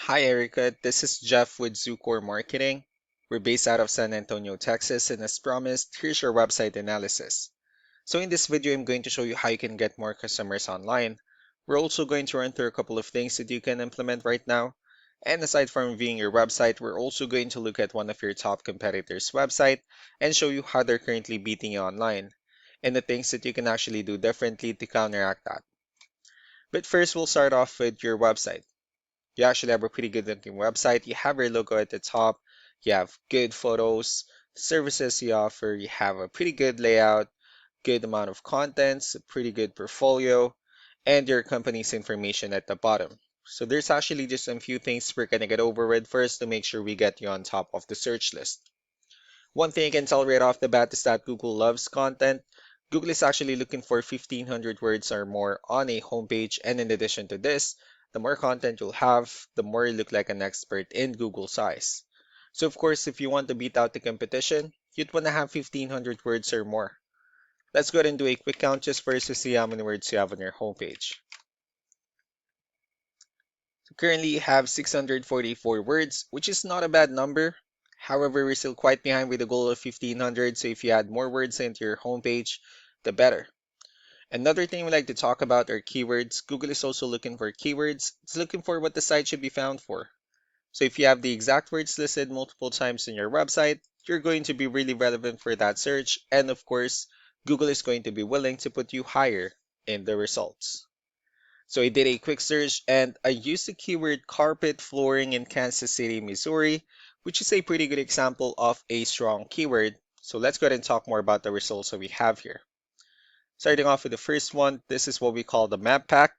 Hi Erica, this is Jeff with Zucore Marketing. We're based out of San Antonio, Texas, and as promised, here's your website analysis. So in this video, I'm going to show you how you can get more customers online. We're also going to run through a couple of things that you can implement right now. And aside from viewing your website, we're also going to look at one of your top competitors' website and show you how they're currently beating you online and the things that you can actually do differently to counteract that. But first, we'll start off with your website. You actually have a pretty good looking website. You have your logo at the top. You have good photos, services you offer. You have a pretty good layout, good amount of contents, a pretty good portfolio, and your company's information at the bottom. So there's actually just a few things we're gonna get over with first to make sure we get you on top of the search list. One thing I can tell right off the bat is that Google loves content. Google is actually looking for 1,500 words or more on a homepage, and in addition to this, the more content you'll have, the more you look like an expert in Google's eyes. So of course, if you want to beat out the competition, you'd want to have 1,500 words or more. Let's go ahead and do a quick count just first to see how many words you have on your homepage. So currently you have 644 words, which is not a bad number. However, we're still quite behind with the goal of 1,500, so if you add more words into your homepage, the better. Another thing we like to talk about are keywords. Google is also looking for keywords. It's looking for what the site should be found for. So if you have the exact words listed multiple times in your website, you're going to be really relevant for that search. And of course, Google is going to be willing to put you higher in the results. So I did a quick search and I used the keyword carpet flooring in Kansas City, Missouri, which is a pretty good example of a strong keyword. So let's go ahead and talk more about the results that we have here. Starting off with the first one, this is what we call the map pack.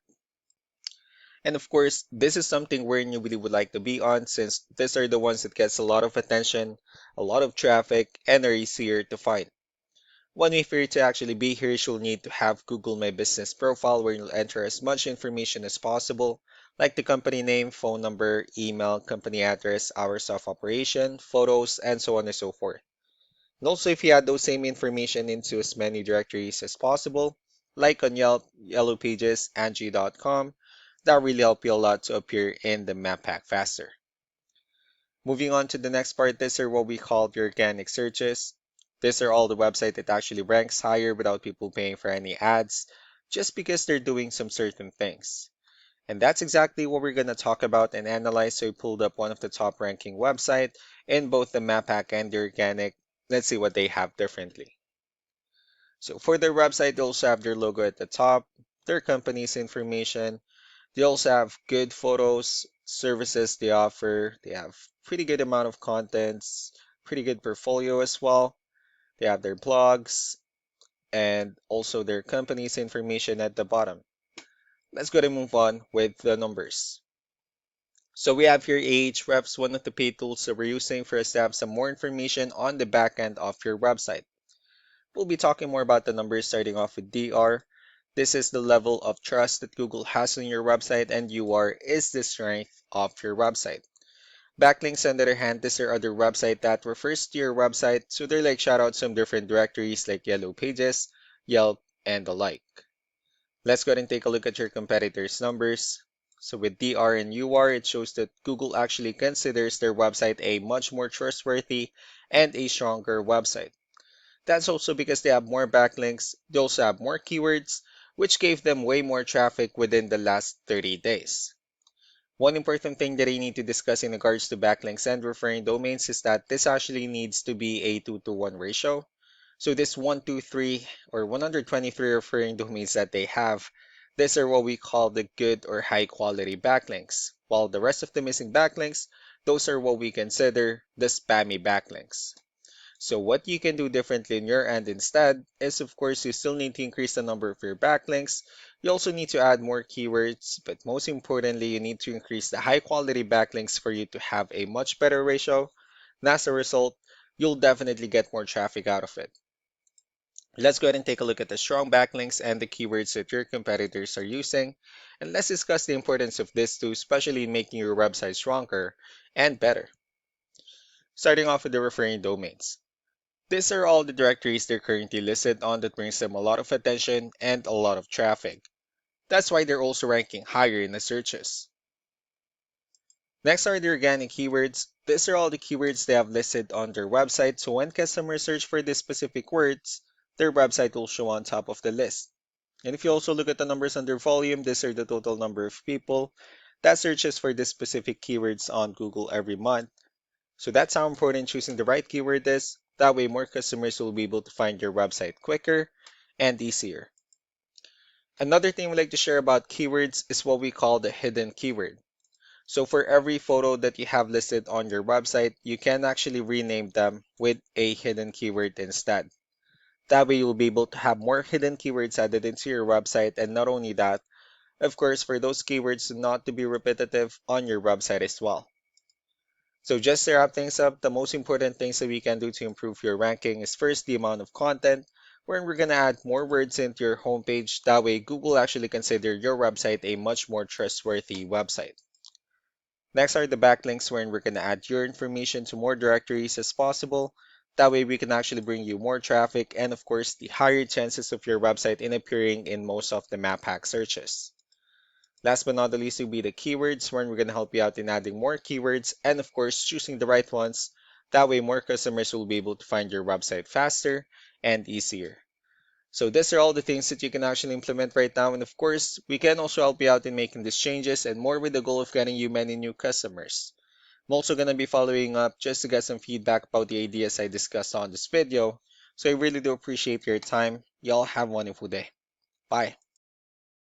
And of course, this is something where you really would like to be on since these are the ones that gets a lot of attention, a lot of traffic, and are easier to find. One way for you to actually be here is you'll need to have Google My Business profile where you'll enter as much information as possible, like the company name, phone number, email, company address, hours of operation, photos, and so on and so forth. And also if you add those same information into as many directories as possible, like on Yelp, Yellow Pages, Angie.com, that really help you a lot to appear in the map pack faster. Moving on to the next part, these are what we call the organic searches. These are all the website that actually ranks higher without people paying for any ads, just because they're doing some certain things. And that's exactly what we're going to talk about and analyze. So we pulled up one of the top ranking website in both the map pack and the organic. Let's see what they have differently. So for their website, they also have their logo at the top, their company's information. They also have good photos, services they offer. They have pretty good amount of contents, pretty good portfolio as well. They have their blogs and also their company's information at the bottom. Let's go ahead and move on with the numbers. So we have here Ahrefs, one of the paid tools that we're using for us to have some more information on the back end of your website. We'll be talking more about the numbers starting off with DR. This is the level of trust that Google has on your website, and UR is the strength of your website. Backlinks, on the other hand, these are other websites that refers to your website, so they're like shoutouts from different directories like Yellow Pages, Yelp, and the like. Let's go ahead and take a look at your competitors' numbers. So with DR and UR, it shows that Google actually considers their website a much more trustworthy and a stronger website. That's also because they have more backlinks, they also have more keywords, which gave them way more traffic within the last 30 days. One important thing that I need to discuss in regards to backlinks and referring domains is that this actually needs to be a 2-to-1 ratio. So this 123 or 123 referring domains that they have, these are what we call the good or high quality backlinks, while the rest of the missing backlinks, those are what we consider the spammy backlinks. So what you can do differently on your end instead is, of course, you still need to increase the number of your backlinks. You also need to add more keywords, but most importantly, you need to increase the high quality backlinks for you to have a much better ratio. And as a result, you'll definitely get more traffic out of it. Let's go ahead and take a look at the strong backlinks and the keywords that your competitors are using. And let's discuss the importance of this too, especially in making your website stronger and better. Starting off with the referring domains. These are all the directories they're currently listed on that brings them a lot of attention and a lot of traffic. That's why they're also ranking higher in the searches. Next are the organic keywords. These are all the keywords they have listed on their website, so when customers search for these specific words, their website will show on top of the list. And if you also look at the numbers under volume, these are the total number of people that searches for these specific keywords on Google every month. So that's how important choosing the right keyword is. That way, more customers will be able to find your website quicker and easier. Another thing we like to share about keywords is what we call the hidden keyword. So for every photo that you have listed on your website, you can actually rename them with a hidden keyword instead. That way you'll be able to have more hidden keywords added into your website, and not only that, of course, for those keywords not to be repetitive on your website as well. So just to wrap things up, the most important things that we can do to improve your ranking is first the amount of content, where we're going to add more words into your homepage. That way Google actually consider your website a much more trustworthy website. Next are the backlinks, wherein we're going to add your information to more directories as possible. That way we can actually bring you more traffic and of course the higher chances of your website in appearing in most of the map hack searches. Last but not the least will be the keywords, wherein we're going to help you out in adding more keywords and of course choosing the right ones. That way more customers will be able to find your website faster and easier. So these are all the things that you can actually implement right now. And of course, we can also help you out in making these changes and more with the goal of getting you many new customers. I'm also going to be following up just to get some feedback about the ideas I discussed on this video. So I really do appreciate your time. Y'all have a wonderful day. Bye.